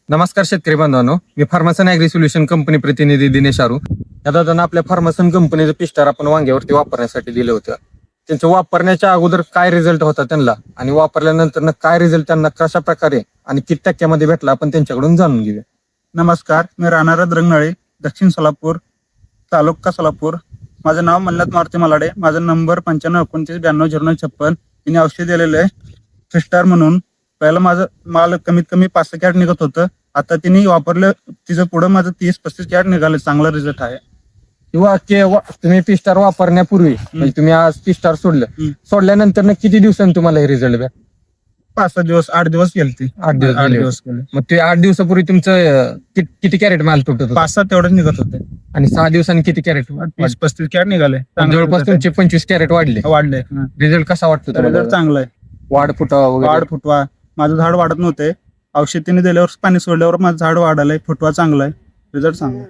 नमस्कार शेतकरी बांधवांनो, मी फार्मासन ॲग्री सोल्युशन कंपनी प्रतिनिधी दिनेश आरू. या दादांना आपल्या फार्मासन कंपनीचं पिस्टार आपण वांग्यावरती वापरण्यासाठी दिलं होतं. त्यांचं वापरण्याच्या अगोदर काय रिझल्ट होता त्यांना आणि वापरल्यानंतर काय रिझल्ट त्यांना कशा प्रकारे आणि किती टक्क्यामध्ये भेटला आपण त्यांच्याकडून जाणून घेऊया. नमस्कार, मी राहणार रंगनाळे, दक्षिण सोलापूर, तालुका सोलापूर. माझं नाव मल्हार मारुती मलाडे. माझा नंबर 9529920956. तिने औषध दिलेलं आहे फिस्टार म्हणून. पहिलं माझं माल कमीत कमी 5-6 कॅरेट निघत होतं. आता तिने वापरलं, तिचं पुढं माझं 30-35 कॅरेट निघालं. चांगला रिझल्ट आहे. किंवा तुम्ही पिस्टार वापरण्यापूर्वी म्हणजे तुम्ही आज पिस्टार सोडल्यानंतर किती दिवसांनी तुम्हाला हे रिझल्ट भेट? 5-6 दिवस, 8 दिवस गेले ते. 8 दिवस गेले. मग ते 8 दिवसापूर्वी तुमचं किती कॅरेट माल तुटत होता? 5-6 तेवढेच निघत होते. आणि 6 दिवसांनी किती कॅरेट? 30-35 कॅरेट निघाले. जवळपास तुमचे 25 कॅरेट वाढले. रिझल्ट कसा वाटतो रिझल्ट तुम्हाला? चांगला आहे. वाढ फुटावा वगैरे? वाढ फुटवा, माझं झाड वाढत नव्हते. औषध तिने दिल्यावर, पाणी सोडल्यावर माझं झाड वाढालंय. फुटवा चांगला आहे. रिझल्ट चांगला आहे.